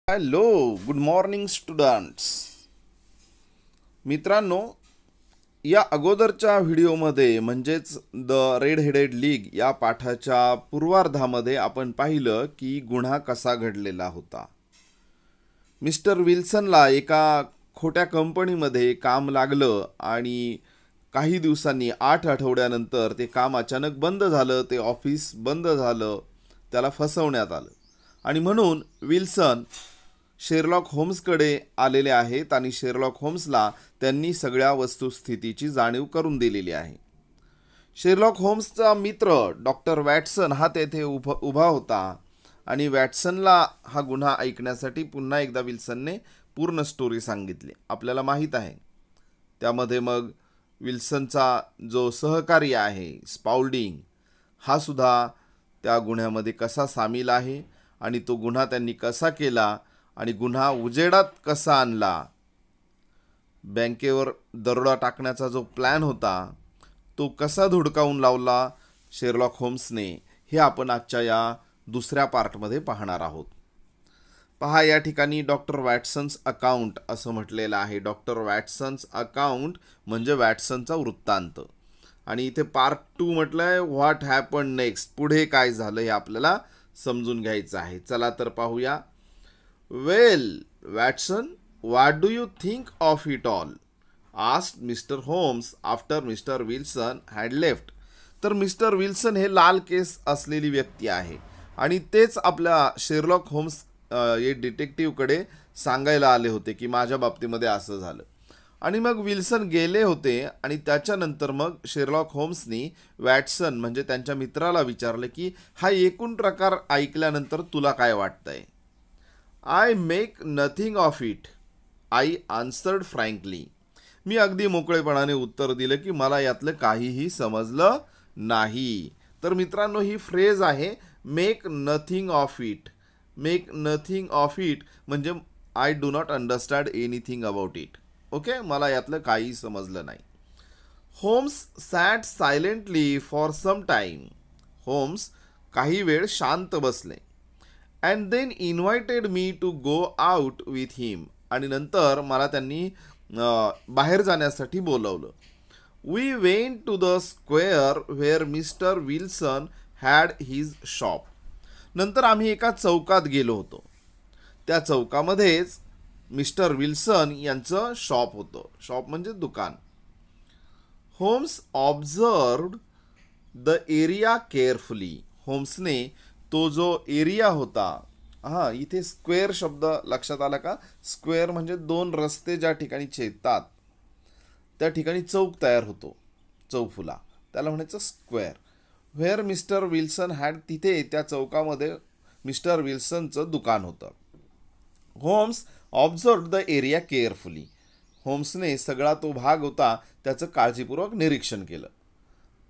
Hello, good morning students. मित्रांनो, या अगोदरच्या व्हिडिओमध्ये म्हणजेच द रेड हेडेड लीग या पाठाच्या पूर्वार्धामध्ये आपण पाहिलं की गुन्हा कसा घडलेला होता. मिस्टर विल्सनला एका खोट्या कंपनीमध्ये काम लागलं आणि काही दिवसांनी 8 आठवड्यानंतर ते काम अचानक बंद झालं. ते ऑफिस बंद झालं. त्याला फसवण्यात आलं आणि म्हणून विल्सन शेरलॉक होम्सकडे आलेले आहेत आणि शेरलॉक होम्सला त्यांनी सगळ्या वस्तुस्थितीची जाणीव करून दिलेली आहे. शेरलॉक होम्सचा मित्र डॉक्टर वॅटसन हा तेथे उभा होता आणि वॅटसनला हा गुन्हा ऐकण्यासाठी पुन्हा एकदा विल्सनने पूर्ण स्टोरी सांगितली. आपल्याला माहीत आहे त्यामध्ये मग विल्सनचा जो सहकारी आहे स्पाउल्डिंग हा सुद्धा त्या गुन्ह्यामध्ये कसा सामील आहे आणि तो गुन्हा त्यांनी कसा केला आणि गुन्हा उजेडात कसा आणला. बँकेवर दरोडा टाकण्याचा जो प्लॅन होता तो कसा धुडकावून लावला शेरलॉक होम्सने, हे आपण आजच्या या दुसऱ्या पार्टमध्ये पाहणार आहोत. पहा, या ठिकाणी डॉक्टर वॅटसन्स अकाउंट असं म्हटलेलं आहे. डॉक्टर वॅटसन्स अकाउंट म्हणजे वॅटसनचा वृत्तांत. आणि इथे पार्ट 2 म्हटलंय व्हॉट हॅपन नेक्स्ट, पुढे काय झालं हे आपल्याला समजून घ्यायचं आहे. चला तर पाहूया. Well Watson, what do you think of it all, asked mister Holmes after mister Wilson had left. तर मिस्टर विल्सन हे लाल केस असलेली व्यक्ती आहे आणि तेच आपल्या शेरलॉक होम्स हे डिटेक्टिव्हकडे सांगायला आले होते की माझ्या बाबतीमध्ये असं झालं. आणि मग विल्सन गेले होते आणि त्याच्यानंतर मग शेरलॉक होम्सनी वॅटसन म्हणजे त्यांच्या मित्राला विचारले की हा एकूण प्रकार ऐकल्यानंतर तुला काय वाटतंय. I make nothing of it, I answered frankly. मी अगदी मोकळेपणाने उत्तर दिलं की मला यातलं काहीही समजलं नाही. तर मित्रांनो, ही फ्रेज आहे make nothing of it. Make nothing of it म्हणजे I do not understand anything about it. Okay, मला यातलं काही समजलं नाही. Holmes sat silently for some time. Holmes काही वेळ शांत बसले. And then invited me to go out with him. आणि नंतर मला त्यांनी बाहेर जाण्यासाठी बोलवलं. We went to the square where mister Wilson had his shop. नंतर आम्ही एका चौकात गेलो होतो. त्या चौकामध्येच मिस्टर विल्सन यांचं शॉप होतं. शॉप म्हणजे दुकान. Holmes observed the area carefully. होम्सने तो जो एरिया होता, इथे स्क्वेअर शब्द लक्षात आला का? स्क्वेअर म्हणजे दोन रस्ते ज्या ठिकाणी छेदतात त्या ठिकाणी चौक तयार होतो, चौफुला, त्याला म्हणायचं square. Where mister Wilson had, तिथे त्या चौकामध्ये मिस्टर विल्सनचं दुकान होतं. Holmes observed the area carefully. होम्सने सगळा तो भाग होता त्याचं काळजीपूर्वक निरीक्षण केलं.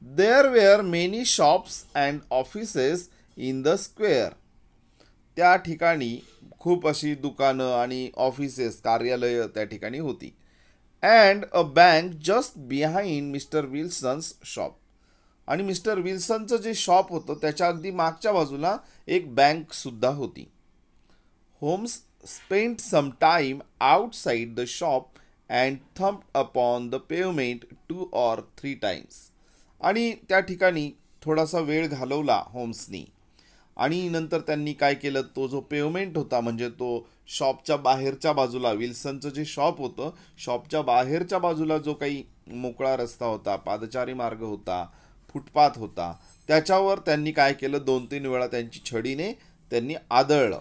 There were many shops and offices in the square. त्या ठिकाणी खूप अशी दुकानं आणि ऑफिसेस, कार्यालय त्या ठिकाणी होती. And a bank just behind mister Wilson's shop. आणि मिस्टर विल्सनचं जे शॉप होतं त्याच्या अगदी मागच्या बाजूला एक बँक सुद्धा होती. Holmes spent some time outside the shop and thumped upon the pavement 2 or 3 times. आणि त्या ठिकाणी थोडासा वेळ घालवला होम्सनी. आणि नंतर त्यांनी काय केलं, तो जो पेवमेंट होता म्हणजे तो शॉपच्या बाहेरच्या बाजूला, विल्सनचं जे शॉप होतं शॉपच्या बाहेरच्या बाजूला जो काही मोकळा रस्ता होता, पादचारी मार्ग होता, फुटपाथ होता, त्याच्यावर त्यांनी काय केलं, 2-3 वेळा त्यांची छडीने त्यांनी आदळलं.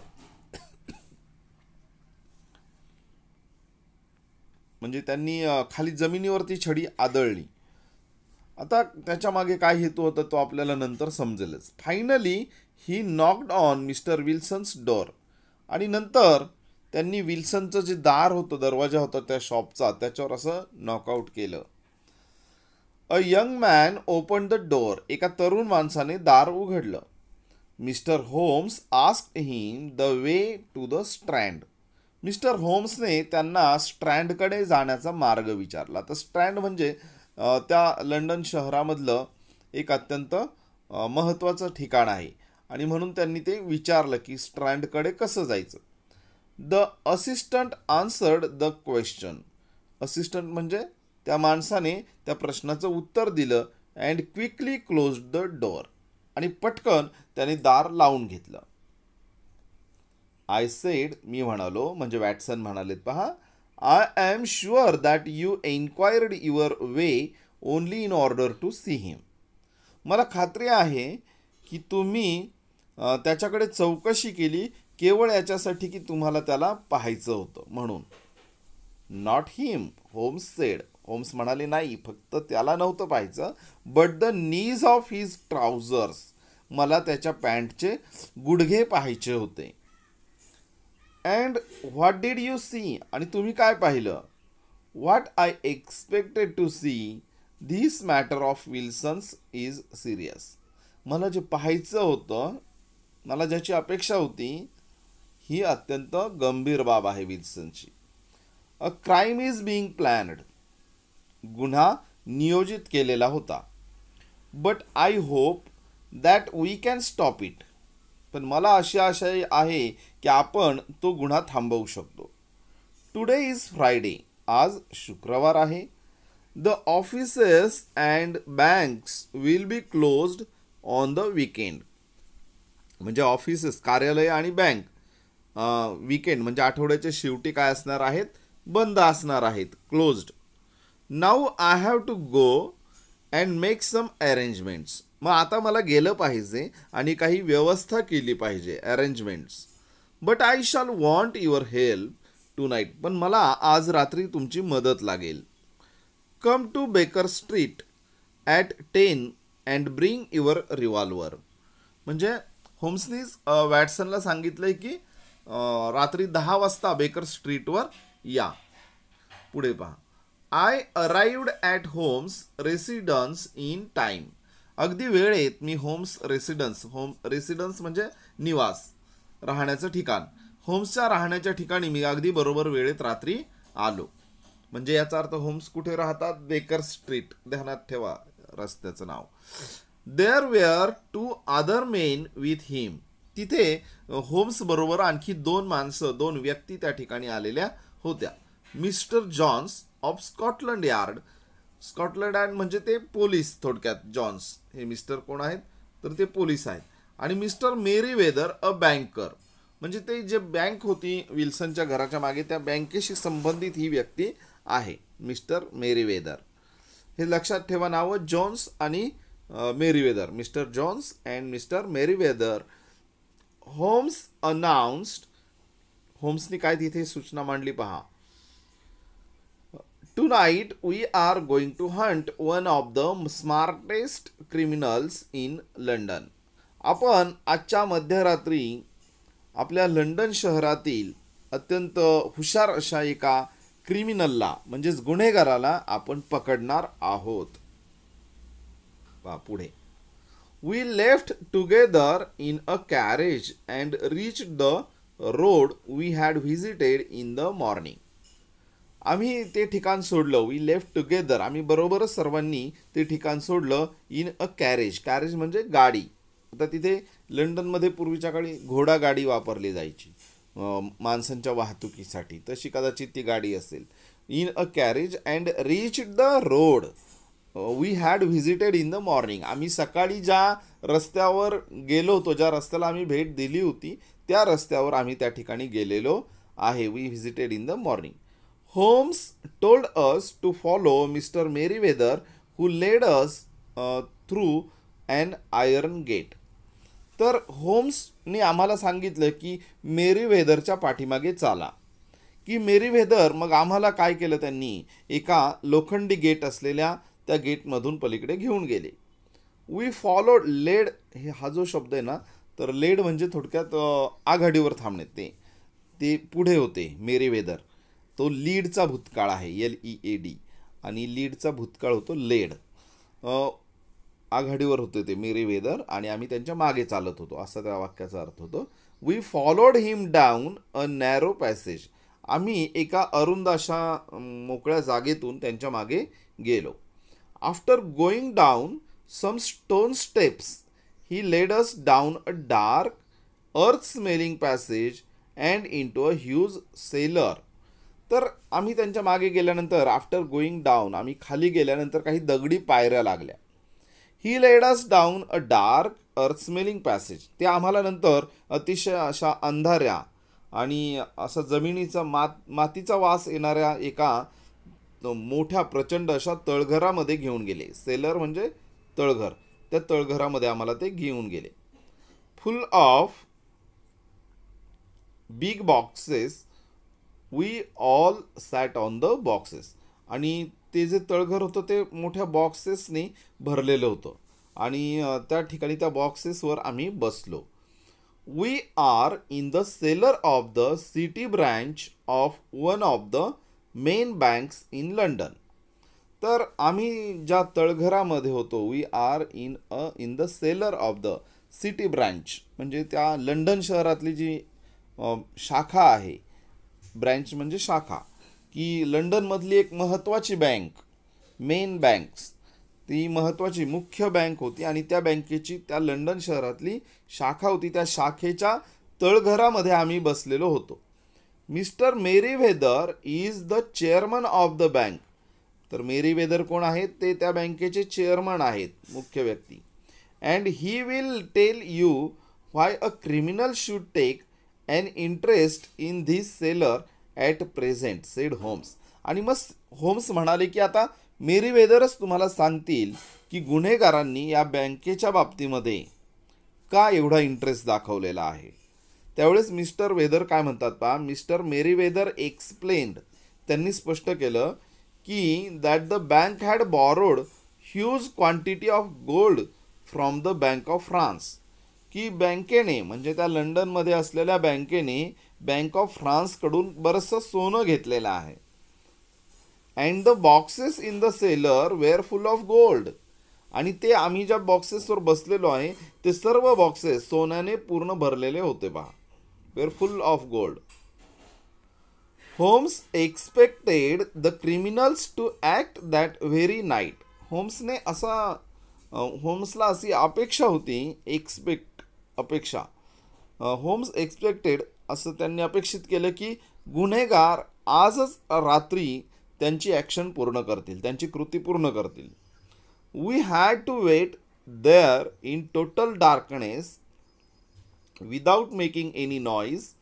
म्हणजे त्यांनी खाली जमिनीवरती छडी आदळली. आता त्याच्या मागे काय हेतू होता तो आपल्याला नंतर समजेलच. Finally he knocked on mister Wilson's door. आणि नंतर त्यांनी विल्सनचं जे दार होतं, दरवाजा होता त्या शॉपचा, त्याच्यावर असं नॉकआउट केलं. A young man open the door. एका तरुण माणसाने दार उघडलं. Mister Holmes asked him the way to the Strand. Mister होम्सने त्यांना स्ट्रँडकडे जाण्याचा मार्ग विचारला. तर स्ट्रँड म्हणजे त्या लंडन शहरामधलं एक अत्यंत महत्त्वाचं ठिकाण आहे आणि म्हणून त्यांनी ते विचारलं की स्ट्रँडकडे कसं जायचं. The assistant answered the question. Assistant म्हणजे त्या माणसाने त्या प्रश्नाचं उत्तर दिलं. And quickly close the door. आणि पटकन त्याने दार लावून घेतलं. आय सेड, मी म्हणालो, म्हणजे वॅटसन म्हणालेत पहा, I am sure that you enquired your way only in order to see him. मला खात्री आहे की तुम्ही त्याच्याकडे चौकशी केली केवळ याच्यासाठी की तुम्हाला त्याला पाहायचं होतं म्हणून. Not him, Holmes said. Holmes म्हणाले नाही, फक्त त्याला नव्हतं पाहायचं, but the knees of his trousers. मला त्याच्या पॅन्टचे गुडघे पाहायचे होते. And what did you see. आणि तुम्ही काय पाहिलं. What I expected to see. This matter of Wilson's is serious. मला जे पाहायचं होतं, मला ज्याची अपेक्षा होती, ही अत्यंत गंभीर बाब आहे विल्सनची. A crime is being planned. गुन्हा नियोजित केलेला होता. But I hope that we can stop it. पण मला अशी आशा आहे की आपण तो गुन्हा थांबवू शकतो. Today is Friday. आज शुक्रवार आहे. The offices and banks will be closed on the weekend. म्हणजे ऑफिसेस, कार्यालय आणि बँक वीकेंड म्हणजे आठवड्याच्या शेवटी काय असणार आहेत, बंद असणार आहेत, closed. Now I have to go and make some arrangements. मग आता मला गेलं पाहिजे आणि काही व्यवस्था केली पाहिजे, arrangements. But I shall want your help tonight. पण मला आज रात्री तुमची मदत लागेल. Come to Baker Street at 10 and bring your revolver. म्हणजे होम्सनीच वॅटसनला सांगितलं आहे की रात्री 10 वाजता बेकर स्ट्रीटवर या. पुढे पहा. I arrived at Holmes residence in time. अगदी वेळेत मी होम्स रेसिडन्स म्हणजे निवास, राहण्याचं ठिकाण. होम्सच्या राहण्याच्या ठिकाणी मी अगदी बरोबर वेळेत रात्री आलो. म्हणजे याचा अर्थ होम्स कुठे राहतात, बेकर स्ट्रीट. ध्यानात ठेवा रस्त्याचं नाव. There were 2 other men with him. तिथे होम्स बरोबर आणखी 2 माणसं, 2 व्यक्ती त्या ठिकाणी आलेल्या होत्या. Mister Jones of Scotland Yard. Scotland Yard म्हणजे ते पोलीस थोडक्यात. जॉन्स हे मिस्टर कोण आहेत, तर ते पोलीस आहेत. आणि मिस्टर मेरीवेदर अ बँकर. म्हणजे ते जे बँक होती विल्सनच्या घराच्या मागे, त्या बँकेशी संबंधित ही व्यक्ती आहे, मिस्टर मेरीवेदर. हे लक्षात ठेवा नावं, जॉन्स आणि Merryweather. Mister Jones and mister Merryweather. Holmes announced. होम्सनी काय तिथे सूचना मांडली पहा. Tonight we are going to hunt one of the smartest criminals in London. आपण आजच्या मध्यरात्री आपल्या लंडन शहरातील अत्यंत हुशार अशा एका क्रिमिनलला म्हणजेच गुन्हेगाराला आपण पकडणार आहोत. पुढे. We left together in a carriage and reached the road we had visited in the morning. आम्ही ते ठिकाण सोडलं. We left together. आम्ही बरोबरच सर्वांनी ते ठिकाण सोडलं. In a carriage. कॅरेज म्हणजे गाडी. आता तिथे लंडनमध्ये पूर्वीच्या काळी घोडा गाडी वापरली जायची माणसांच्या वाहतुकीसाठी. तशी कदाचित ती गाडी असेल. In a carriage and reach the road we had visited in the morning. आम्ही सकाळी ज्या रस्त्यावर गेलो होतो, ज्या रस्त्याला आम्ही भेट दिली होती, त्या रस्त्यावर आम्ही त्या ठिकाणी गेलेलो आहे. We visited in the morning. Holmes told us to follow Mr. Merriweather, who led us through an iron gate. तर होम्सने आम्हाला सांगितलं की मेरीवेदरच्या पाठीमागे चाला. की मेरीवेदर मग आम्हाला काय केलं, त्यांनी एका लोखंडी गेट असलेल्या त्या गेटमधून पलीकडे घेऊन गेले. We followed led. हे हा जो शब्द आहे ना, तर लेड म्हणजे थोडक्यात आघाडीवर थांबणे. ते पुढे होते मेरीवेदर. तो लीडचा भूतकाळ आहे, LEAD. आणि लीडचा भूतकाळ होतो लेड. आघाडीवर होते ते मेरीवेदर आणि आम्ही त्यांच्या मागे चालत होतो, असा त्या वाक्याचा अर्थ होतो. We followed him down a narrow passage. आम्ही एका अरुंद अशा मोकळ्या जागेतून त्यांच्या मागे गेलो. After going down some stone steps he led us down a dark earth smelling passage and into a huge cellar. तर आम्ही त्यांच्या मागे गेल्यानंतर आफ्टर गोईंग डाऊन, आम्ही खाली गेल्यानंतर काही दगडी पायऱ्या लागल्या. He led us down a dark earth smelling passage. ते आम्हाला नंतर अतिशय अशा अंधाऱ्या आणि असा जमिनीचा मातीचा वास येणाऱ्या एका मोठ्या प्रचंड अशा तळघरामध्ये घेऊन गेले. सेलर म्हणजे तळघर. त्या तळघरामध्ये आम्हाला ते घेऊन गेले. Full of big boxes, we all sat on the boxes. आणि ते जे तळघर होतं ते मोठ्या बॉक्सेसने भरलेलं होतं आणि त्या ठिकाणी त्या बॉक्सेसवर आम्ही बसलो. We are in the cellar of the city branch of one of the main banks in London. तर आम्ही ज्या तळघरामध्ये होतो, we are in the cellar of the city branch म्हणजे त्या लंडन शहरातली जी शाखा आहे. ब्रँच म्हणजे शाखा, की लंडनमधली एक महत्त्वाची बँक, मेन बँक्स, ती महत्त्वाची मुख्य बँक होती आणि त्या बँकेची त्या लंडन शहरातली शाखा होती. त्या शाखेच्या तळघरामध्ये आम्ही बसलेलो होतो. Mister Merryweather is the chairman of the bank. तर मेरीवेदर कोण आहेत? ते त्या बँकेचे चेअरमन आहेत, मुख्य व्यक्ती. And he will tell you why a criminal should take an interest in this cellar at present, said Holmes. आणि मग होम्स म्हणाले की आता मेरीवेदरच तुम्हाला सांगतील की गुन्हेगारांनी या बँकेच्या बाबतीमध्ये का एवढा इंटरेस्ट दाखवलेला आहे. त्यावेळेस मिस्टर वेदर काय म्हणतात पहा, मिस्टर मेरीवेदर एक्सप्लेन्ड, त्यांनी स्पष्ट केलं की that the bank had borrowed huge quantity of gold from the bank of France. की बँकेने म्हणजे त्या लंडनमध्ये असलेल्या बँकेने बँक ऑफ फ्रान्सकडून बरंचसं सोनं घेतलेलं आहे. And the boxes in the cellar were full of gold. आणि ते आम्ही ज्या बॉक्सेसवर बसलेलो आहे ते सर्व बॉक्सेस सोन्याने पूर्ण भरलेले होते पहा. Were full of gold. Holmes expected the criminals to act that very night. होम्सला अशी अपेक्षा होती, अपेक्षा, होम्स एक्सपेक्टेड असं त्यांनी अपेक्षित केलं की गुन्हेगार आजच रात्री त्यांची ॲक्शन पूर्ण करतील, त्यांची कृती पूर्ण करतील. We had to wait there in total darkness without making any noise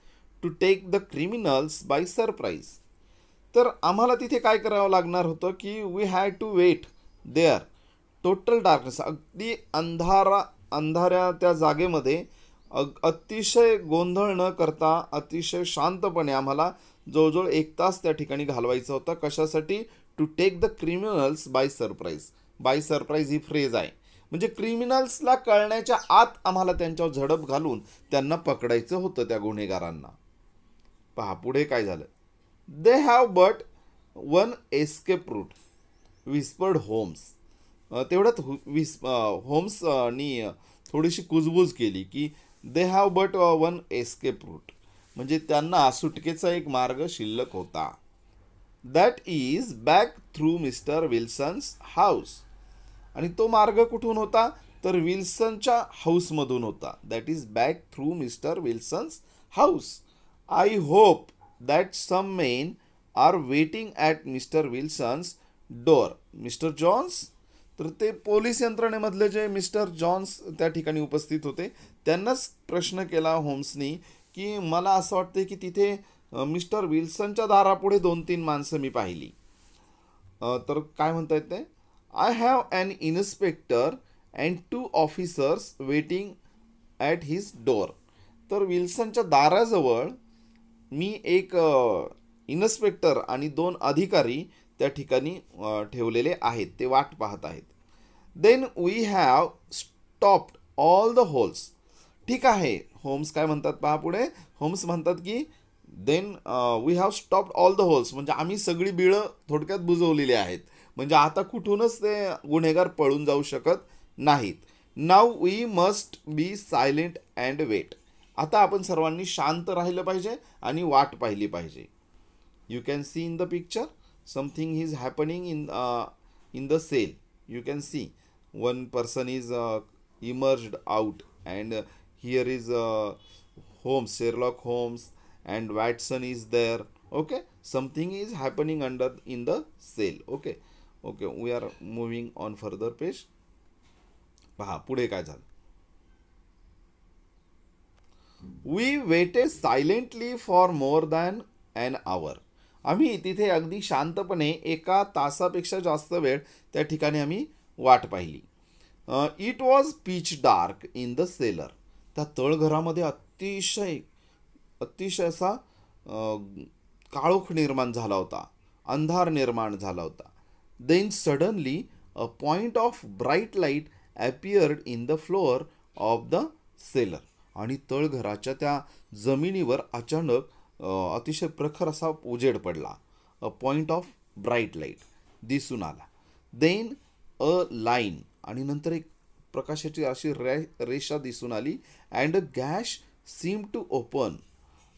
to take the criminals by surprise. तर आम्हाला तिथे काय करावं लागणार होतं की we had to wait there total darkness, अगदी अंधाऱ्या त्या जागेमध्ये अतिशय गोंधळ न करता अतिशय शांतपणे आम्हाला जवळजवळ 1 तास त्या ठिकाणी घालवायचा होता. कशासाठी? To take the criminals by surprise. By surprise ही फ्रेज आहे, म्हणजे क्रिमिनल्सला कळण्याच्या आत आम्हाला त्यांच्यावर झडप घालून त्यांना पकडायचं होतं, त्या गुन्हेगारांना. पहा पुढे काय झालं. They have but one escape route, whispered Holmes. तेवढ्यात होम्सनी थोडीशी कुजबूज केली की they have but one escape route, म्हणजे त्यांना सुटकेचा एक मार्ग शिल्लक होता. That is back through mister Wilson's house. आणि तो मार्ग कुठून होता? तर विल्सनच्या हाऊसमधून होता. That is back through mister Wilson's house. I hope that some men are waiting at mister Wilson's door. Mister Jones, तर ते पोलीस यंत्रणेमधले जे मिस्टर जॉन्स त्या ठिकाणी उपस्थित होते त्यांनाच प्रश्न केला होम्सनी की मला असं वाटतं की तिथे मिस्टर विल्सनच्या दारापुढे 2-3 माणसं मी पाहिली. तर काय म्हणता येत ते, I have an inspector and 2 officers waiting at his door. तर विल्सनच्या दाराजवळ मी एक इन्स्पेक्टर आणि 2 अधिकारी त्या ठिकाणी ठेवलेले आहेत, ते वाट पाहत आहेत. Then we have stopped all the holes. ठीक आहे, होम्स काय म्हणतात पहा पुढे. होम्स म्हणतात की then we have stopped all the holes, म्हणजे आम्ही सगळी बिळं थोडक्यात बुजवलेली आहेत, म्हणजे आता कुठूनच ते गुन्हेगार पळून जाऊ शकत नाहीत. Now we must be silent and wait. आता आपण सर्वांनी शांत राहिलं पाहिजे आणि वाट पाहिली पाहिजे. You can see in the picture something is happening in the cell. You can see one person is emerged out and here is Holmes, Sherlock Holmes and Watson is there. Okay, something is happening under in the cell. Okay, okay, we are moving on further page. पहा पुढे काय झालं. We waited silently for more than an hour. आम्ही तिथे अगदी शांतपणे एका तासापेक्षा जास्त वेळ त्या ठिकाणी आम्ही वाट पाहिली. It was pitch dark in the seller. त्या तळघरामध्ये अतिशय अतिशय असा काळोख निर्माण झाला होता, अंधार निर्माण झाला होता. Then suddenly a point of bright light appeared in the floor of the cellar. आणि तळघराच्या त्या जमिनीवर अचानक अतिशय प्रखर असा उजेड पडला. अ पॉइंट ऑफ ब्राईट लाईट दिसून आला. देन अ लाईन, आणि नंतर एक प्रकाशाची अशी रेषा दिसून आली. And a gash seem to open.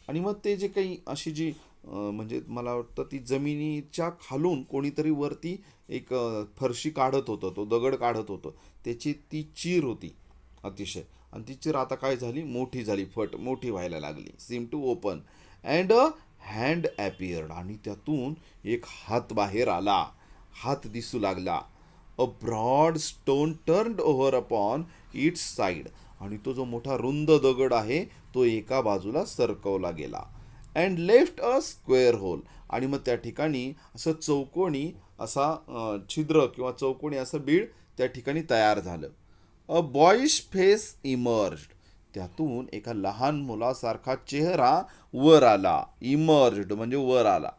आणि मग ते जे काही अशी जी म्हणजे मला वाटतं ती जमिनीच्या खालून कोणीतरी वरती एक फरशी काढत होतं, तो दगड काढत होतं, त्याची ती चीर होती अतिशय. आणि ती चीर आता काय झाली, मोठी झाली, फट मोठी व्हायला लागली. Seem to open. And a hand appeared. आणि त्यातून एक हात बाहेर आला, हात दिसू लागला. A broad stone turned over upon its side. आणि तो जो मोठा रुंद दगड आहे तो एका बाजूला सरकवला गेला. And left a square hole. आणि मग त्या ठिकाणी असं चौकोनी असा छिद्र किंवा चौकोनी असं बीड त्या ठिकाणी तयार झालं. अ बॉईश फेस इमर्ज्ड. त्यातून एका लहान मुलासारखा चेहरा वर आला. इमर्ज्ड म्हणजे वर आला.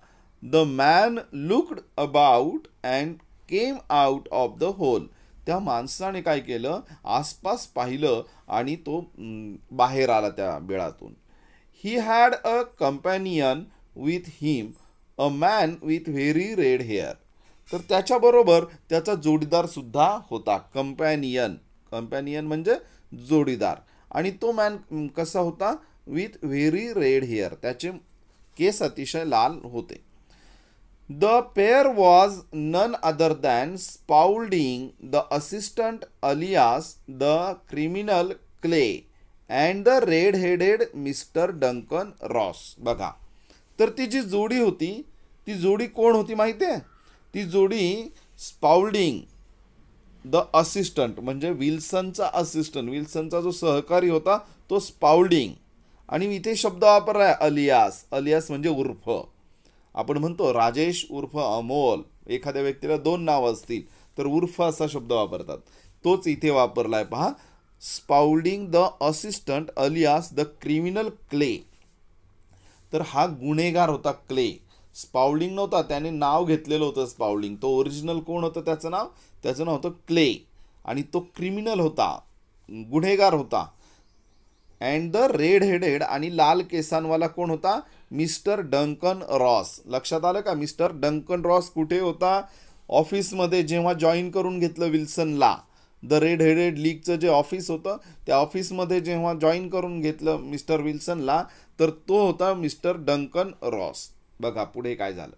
The man looked about and came out of the hole. त्या माणसाने काय केलं, आसपास पाहिलं आणि तो बाहेर आला त्या बिळातून. He had a companion with him, a man with very red hair. तर त्याच्याबरोबर त्याचा जोडीदार सुद्धा होता. कंपॅनियन, कंपॅनियन म्हणजे जोडीदार. आणि तो मॅन कसा होता, विथ व्हेरी रेड हेअर, त्याचे केस अतिशय लाल होते. The pair was none other than Spaulding, the assistant alias the criminal Clay and the red headed mister Duncan Ross. बघा, तर ती जी जोडी होती, ती जोडी कोण होती माहिती आहे? ती जोडी स्पाउल्डिंग द असिस्टंट म्हणजे विल्सनचा असिस्टंट, विल्सनचा जो सहकारी होता तो स्पाउल्डिंग. आणि इथे शब्द वापरला आहे अलियास. अलियास म्हणजे उर्फ. आपण म्हणतो राजेश उर्फ अमोल, एखाद्या व्यक्तीला दोन नाव असतील तर उर्फ असा शब्द वापरतात, तोच इथे वापरला आहे. पहा, Spaulding the assistant alias the criminal Clay. तर हा गुन्हेगार होता क्ले. स्पाउल्डिंग नव्हता, त्याने नाव घेतलेलं होतं स्पाउल्डिंग. तो ओरिजिनल कोण होतं त्याचं नाव होतं क्ले. आणि तो क्रिमिनल होता, गुन्हेगार होता. अँड द रेड हेडेड, आणि लाल केसांवाला कोण होता, मिस्टर डंकन रॉस. लक्षात आलं का? मिस्टर डंकन रॉस कुठे होता? ऑफिसमध्ये जेव्हा जॉईन करून घेतलं विल्सनला, द रेड हेडेड लीगचं जे ऑफिस होतं त्या ऑफिसमध्ये जेव्हा जॉईन करून घेतलं मिस्टर विल्सनला, तर तो होता मिस्टर डंकन रॉस. बघा पुढे काय झालं.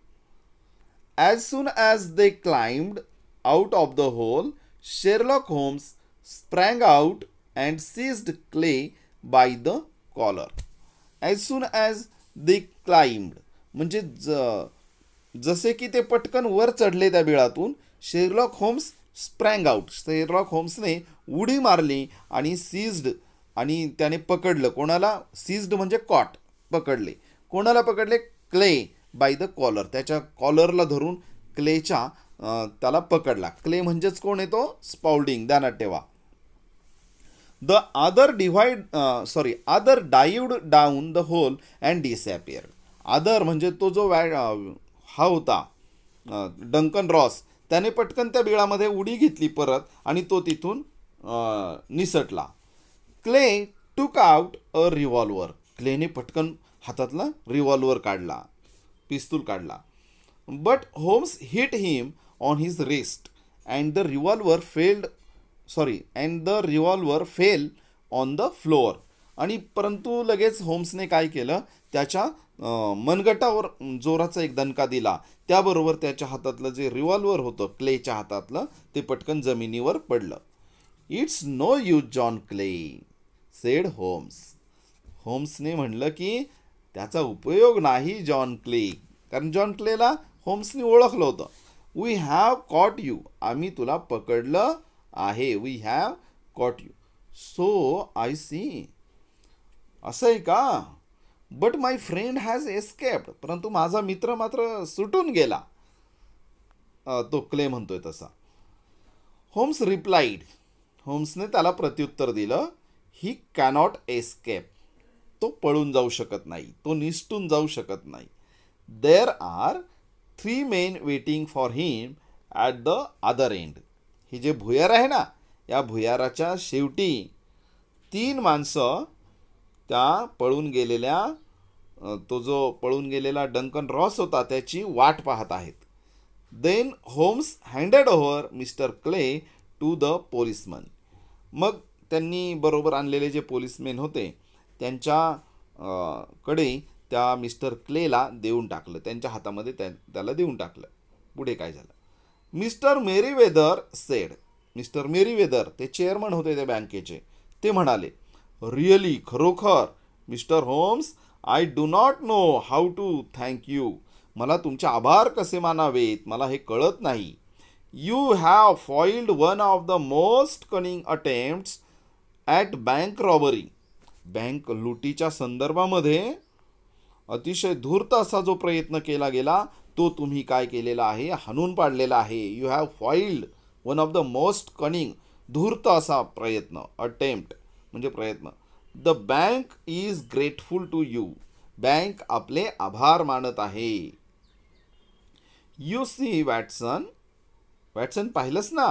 As soon as they climbed out of the hole, Sherlock Holmes sprang out and seized Clay by the collar. As soon as they climbed म्हणजे जसे की ते पटकन वर चढले त्या बिळातून, Sherlock Holmes sprang out, Sherlock होम्सने उडी मारली आणि सीज्ड, आणि त्याने पकडलं. कोणाला? सीज्ड म्हणजे कॉट, पकडले. कोणाला पकडले? क्ले बाय द कॉलर, त्याच्या कॉलरला धरून क्लेच्या त्याला पकडला. क्ले म्हणजेच कोण येतो? स्पाउल्डिंग, ध्यानात ठेवा. The other other dived down the hole and disappeared. Other म्हणजे तो जो हा होता डंकन रॉस, त्याने पटकन त्या बिळामध्ये उडी घेतली परत आणि तो तिथून निसटला. क्ले टूक आउट अ रिव्हॉल्वर. क्लेने पटकन हातातला रिव्हॉल्वर काढला, पिस्तूल काढला. But Holmes hit him on his wrist and the revolver fell on the floor. आणि परंतु लगेच होम्सने काय केलं, त्याच्या मनगटावर जोराचा एक दणका दिला. त्याबरोबर त्याच्या हातातलं जे रिव्हॉल्वर होतं क्लेच्या हातातलं, ते पटकन जमिनीवर पडलं. It's no use John Clay, said Holmes. होम्सने म्हणलं की त्याचा उपयोग नाही जॉन क्ले, कारण जॉन क्लेला होम्सनी ओळखलं होतं. वी हॅव कॉट यू, आम्ही तुला पकडलं आहे. We have caught you. So I see, असं आहे का. But my friend has escaped, परंतु माझा मित्र मात्र सुटून गेला. तो क्ले म्हणतोय तसा. होम्स रिप्लाइड, होम्सने त्याला प्रत्युत्तर दिलं, ही कॅनॉट एस्केप, तो पळून जाऊ शकत नाही, तो निसटून जाऊ शकत नाही. There are 3 men waiting for him at the other end. ही जे भुयार आहे ना, या भुयाराच्या शेवटी 3 माणसं त्या पळून गेलेल्या, तो जो पळून गेलेला डंकन रॉस होता त्याची वाट पाहत आहेत. Then Holmes handed over mister Clay to the policeman. मग त्यांनी बरोबर आणलेले जे पोलिसमॅन होते त्यांच्या कडे त्या मिस्टर क्लेला देऊन टाकलं, त्यांच्या हातामध्ये त्याला देऊन टाकलं. पुढे काय झालं. Mister Merryweather said, mister Merryweather ते चेअरमन होते त्या बँकेचे, ते म्हणाले, रिअली, खरोखर mister Holmes, I do not know how to thank you. मला तुमचे आभार कसे मानावेत, मला हे कळत नाही. You have foiled one of the most cunning attempts at bank robbery. Bank लुटीच्या संदर्भामध्ये अतिशय धूर्त असा जो प्रयत्न केला गेला तो तुम्ही काय केलेला आहे, हाणून पाडलेला आहे. You have foiled one of the most cunning, धूर्त असा प्रयत्न, अटेम्प्ट म्हणजे प्रयत्न. The bank is grateful to you, bank आपले आभार मानत आहे. यू सी वॅटसन, वॅटसन पाहिलंस ना,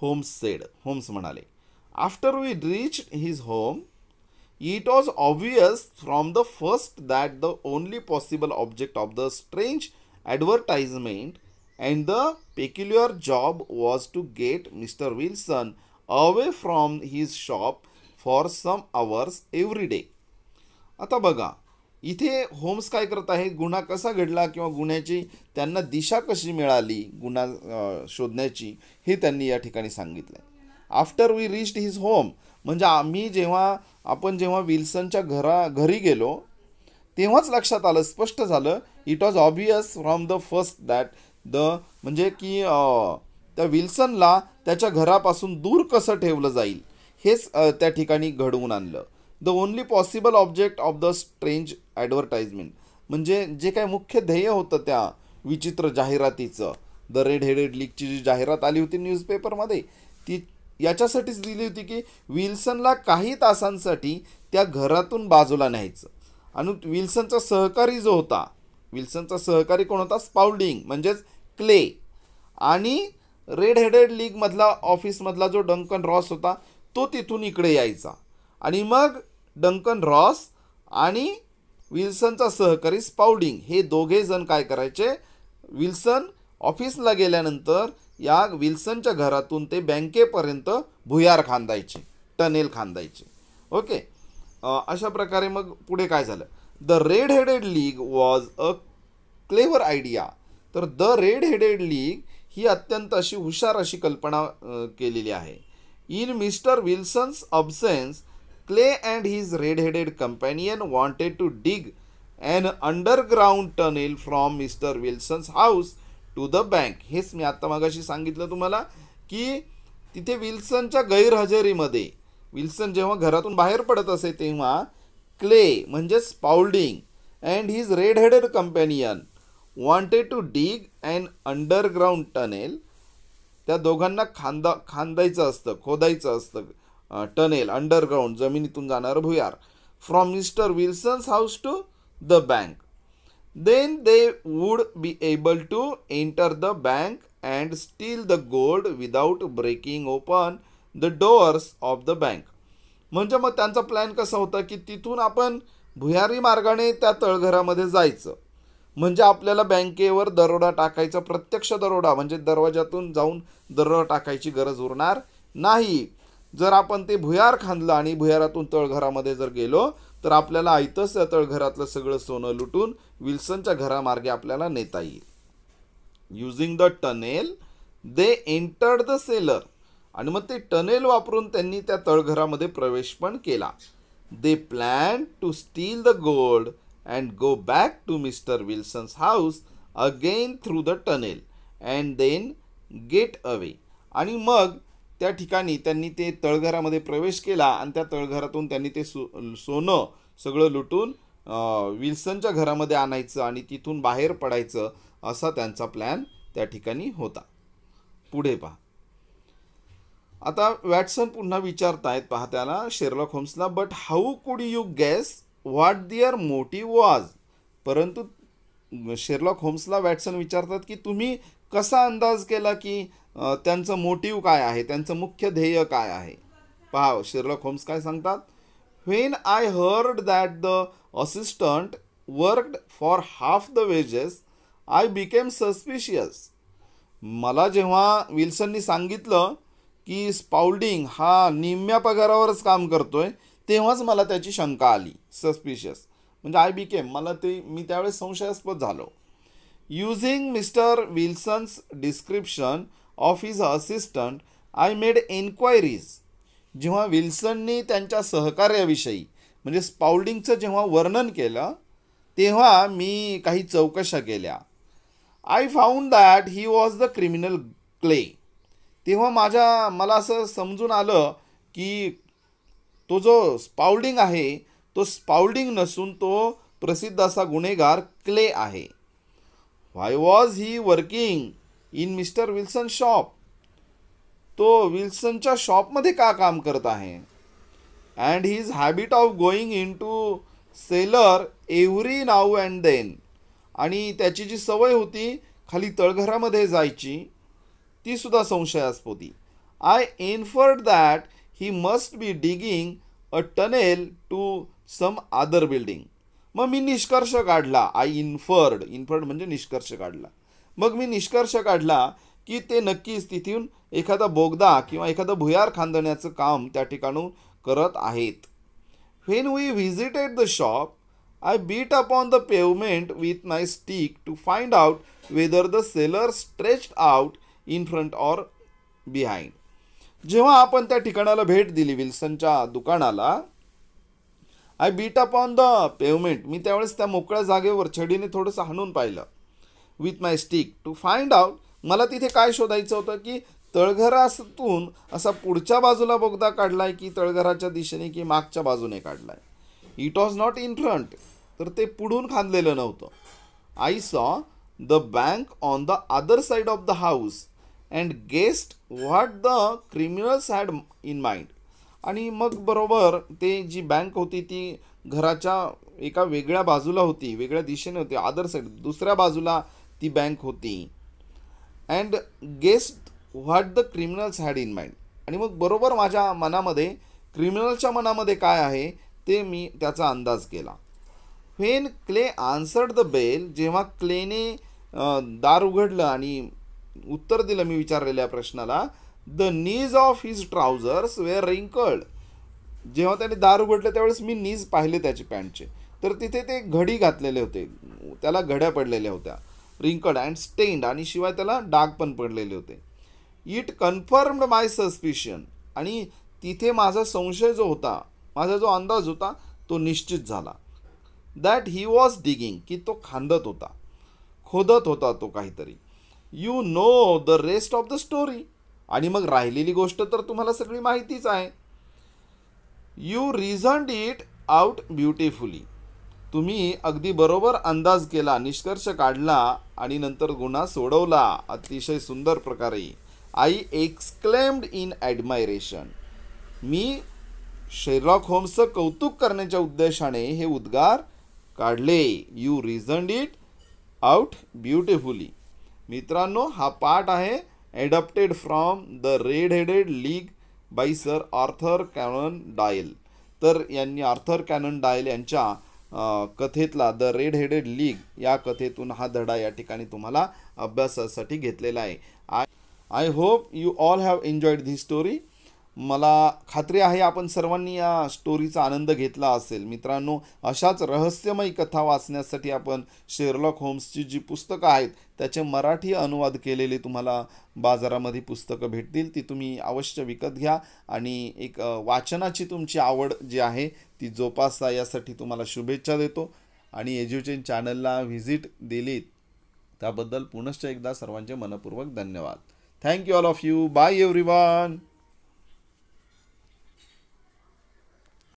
होम्स सेड, होम्स म्हणाले. After we reach his home, it was obvious from the first that the only possible object of the strange advertisement and the peculiar job was to get Mr. Wilson away from his shop for some hours every day. आता बघा, इथे homes काय करत आहेत, गुन्हा कसा घडला किंवा गुन्ह्याची त्यांना दिशा कशी मिळाली गुन्हा शोधण्याची, हे त्यांनी या ठिकाणी सांगितलं. After we reached his home म्हणजे आपण जेव्हा विल्सनच्या घरी गेलो तेव्हाच लक्षात आलं, स्पष्ट झालं. It was obvious from the first that the, म्हणजे की त्या विल्सनला त्याच्या घरापासून दूर कसं ठेवलं जाईल हेच त्या ठिकाणी घडवून आणलं. The only possible object of the strange advertisement म्हणजे जे काय मुख्य ध्येय होतं त्या विचित्र जाहिरातीचं, द रेड हेडेड लीगची जी जाहिरात आली होती न्यूजपेपरमध्ये, ती याच्यासाठीच दिली होती की विल्सनला काही तासांसाठी त्या घरातून बाजूला न्यायचं. आणि विल्सनचा सहकारी जो होता, विल्सनचा सहकारी कोण होता, स्पाउल्डिंग म्हणजेच क्ले, आणि रेड हेडेड लीगमधला ऑफिसमधला जो डंकन रॉस होता तो तिथून इकडे यायचा. आणि मग डंकन रॉस आणि विल्सनचा सहकारी स्पाउल्डिंग हे दोघे जण काय करायचे, विल्सन ऑफिसला गेल्यानंतर या विल्सनच्या घरातून ते बँकेपर्यंत भुयार खांदायचे, टनेल खांदायचे. ओके, अशा प्रकारे मग पुढे काय झालं. The red headed league was a clever idea. तर द रेड हेडेड लीग ही अत्यंत अशी हुशार अशी कल्पना केलेली आहे. In mister Wilson's absence, Clay and his red headed companion wanted to dig an underground tunnel from mister Wilson's house to the bank. हेच मी आत्ता मागाशी सांगितलं तुम्हाला की तिथे विल्सनच्या गैरहजेरीमध्ये, विल्सन जेव्हा घरातून बाहेर पडत असे तेव्हा क्ले म्हणजे Spaulding and his red headed companion wanted to dig an underground tunnel, त्या दोघांना खांदायचं असतं, खोदायचं असतं टनेल, अंडरग्राऊंड जमिनीतून जाणारं भुयार, from mister Wilson's house to the bank. Then they would be able to enter the bank and steal the gold without breaking open the doors of the bank. म्हणजे मग त्यांचा प्लॅन कसा होता की तिथून आपण भुयारी मार्गाने त्या तळघरामध्ये जायचं, म्हणजे आपल्याला बँकेवर दरोडा टाकायचा, प्रत्यक्ष दरोडा म्हणजे दरवाजातून जाऊन दरोडा टाकायची गरज उरणार नाही. जर आपण ते भुयार खांदलं आणि भुयारातून तळघरामध्ये जर गेलो तर आपल्याला आयतच त्या तळघरातलं सगळं सोनं लुटून विल्सनच्या घरामार्गे आपल्याला नेता येईल. Using the tunnel they entered the cellar. आणि मग ते टनेल वापरून त्यांनी त्या तळघरामध्ये प्रवेश पण केला. They plan to steal the gold and go back to Mr. Wilson's house again through the tunnel and then get away. आणि मग त्या ठिकाणी त्यांनी ते तळघरामध्ये प्रवेश केला आणि त्या तळघरातून त्यांनी ते सोनं सगळं लुटून विल्सनच्या घरामध्ये आणायचं आणि तिथून बाहेर पडायचं असा त्यांचा प्लॅन त्या ठिकाणी होता. पुढे पहा. आता वॅटसन पुन्हा विचारतायत पहा त्याला शेरलॉक होम्सला, but how could you guess what their motive was. परंतु शेरलॉक होम्सला वॅटसन विचारतात की तुम्ही कसा अंदाज केला की त्यांचं मोटिव्ह काय आहे, त्यांचं मुख्य ध्येय काय आहे. पहा शेरलॉक होम्स काय सांगतात. When I heard that the assistant worked for half the wedges I became suspicious. मला जेव्हा विल्सननी सांगितलं की स्पाउल्डिंग हा निम्म्या पगारावरच काम करतोय तेव्हाच मला त्याची शंका आली. सस्पिशियस म्हणजे आय बिकेम, मी त्यावेळेस संशयास्पद झालो. Using mister Wilson's description of his assistant I made enquiries. जेव्हा विल्सननी त्यांच्या सहकार्याविषयी म्हणजे स्पाउल्डिंगचं जेव्हा वर्णन केलं तेव्हा मी काही चौकशा केल्या. I found that he was the criminal clay. तेव्हा मला असं समजून आलं की तो जो स्पाउल्डिंग आहे तो स्पाउल्डिंग नसून तो प्रसिद्ध असा गुन्हेगार क्ले आहे. Why was he working in mister Wilson shop. तो विल्सनच्या शॉपमध्ये का काम करत आहे. And his habit of going in to cellar every now and then. आणि त्याची जी सवय होती खाली तळघरामध्ये जायची ती सुद्धा संशयास्पद होती. I inferred that he must be digging a tunnel to some other building. मग मी निष्कर्ष काढला. आय इन्फर्ड म्हणजे निष्कर्ष काढला. मग मी निष्कर्ष काढला की ते नक्कीच तिथून एखादा बोगदा किंवा एखादं भुयार खांदण्याचं काम त्या ठिकाणून करत आहेत. When we visited the shop I beat upon the pavement with my stick to find out whether the cellar stretched out in front or behind. जेव्हा आपण त्या ठिकाणाला भेट दिली विल्सनच्या दुकानाला, I beat upon the pavement, मी त्यावेळेस त्या मोकळ्या जागेवर छडीने थोडंसं हाणून पाहिलं. With my stick to find out, मला तिथे काय शोधायचं होतं की तळघरातून असा पुढच्या बाजूला बोगदा काढलाय की तळघराच्या दिशेने की मागच्या बाजूने काढलाय. It was not in front, तर ते पुढून खांदलेलं नव्हतं. I saw the bank on the other side of the house and guessed what the criminals had in mind. आणि मग बरोबर ते जी बँक होती ती घराच्या एका वेगळ्या बाजूला होती, वेगळ्या दिशेने होती. अदर साइड दुसऱ्या बाजूला ती बँक होती. And guessed what the criminals had in mind. आणि मग बरोबर माझ्या मनामध्ये क्रिमिनलच्या मनामध्ये काय आहे ते मी त्याचा अंदाज केला. When Clay answered the bell, जेव्हा क्लेने दार उघडलं आणि उत्तर दिलं मी विचारलेल्या प्रश्नाला, the knees of his trousers were wrinkled. जेव्हा त्याने दार उघडलं त्यावेळेस मी नीज पाहिले त्याचे पॅन्टचे, तर तिथे ते घडी घातलेले होते, त्याला घड्या पडलेल्या होत्या. रिंकल्ड अँड स्टेन्ड, आणि शिवाय त्याला डाग पण पडलेले होते. इट कन्फर्म्ड माय सस्पिशन, आणि तिथे माझा संशय जो होता, माझा जो अंदाज होता तो निश्चित झाला. दॅट ही वॉज डिगिंग, की तो खांदत होता, खोदत होता तो काहीतरी. You know the rest of the story, आणि मग राहिलेली गोष्ट तर तुम्हाला सगळी माहितीच आहे. You reasoned it out beautifully, तुम्ही अगदी बरोबर अंदाज केला, निष्कर्ष काढला आणि नंतर गुन्हा सोडवला अतिशय सुंदर प्रकारे. आय एक्सक्लेम्ड इन ॲडमायरेशन, मी शेरलॉक होम्सचं कौतुक करण्याच्या उद्देशाने हे उद्गार काढले. You reasoned it out beautifully. मित्रांनो, हा पाठ आहे adopted from the red headed league by sir Arthur Conan Doyle. तर यांनी आर्थर कॅनन डायल यांच्या कथेतला द रेड हेडेड लीग या कथेतून हा धडा या ठिकाणी तुम्हाला अभ्यासासाठी घेतलेला आहे. I hope you all have enjoyed this story. मला खात्री आहे आपण सर्वांनी या स्टोरीचा आनंद घेतला असेल. मित्रांनो, अशाच रहस्यमय कथा वाचण्यासाठी आपण शेरलॉक होम्सची जी पुस्तकं आहेत त्याचे मराठी अनुवाद केलेले तुम्हाला बाजारामध्ये पुस्तकं भेटतील, ती तुम्ही अवश्य विकत घ्या आणि एक वाचनाची तुमची आवड जी आहे ती जोपासा, यासाठी तुम्हाला शुभेच्छा देतो. आणि एज्युचेन चॅनलला व्हिजिट दिलीत त्याबद्दल पुनश्च एकदा सर्वांचे मनपूर्वक धन्यवाद. Thank you all of you. Bye everyone.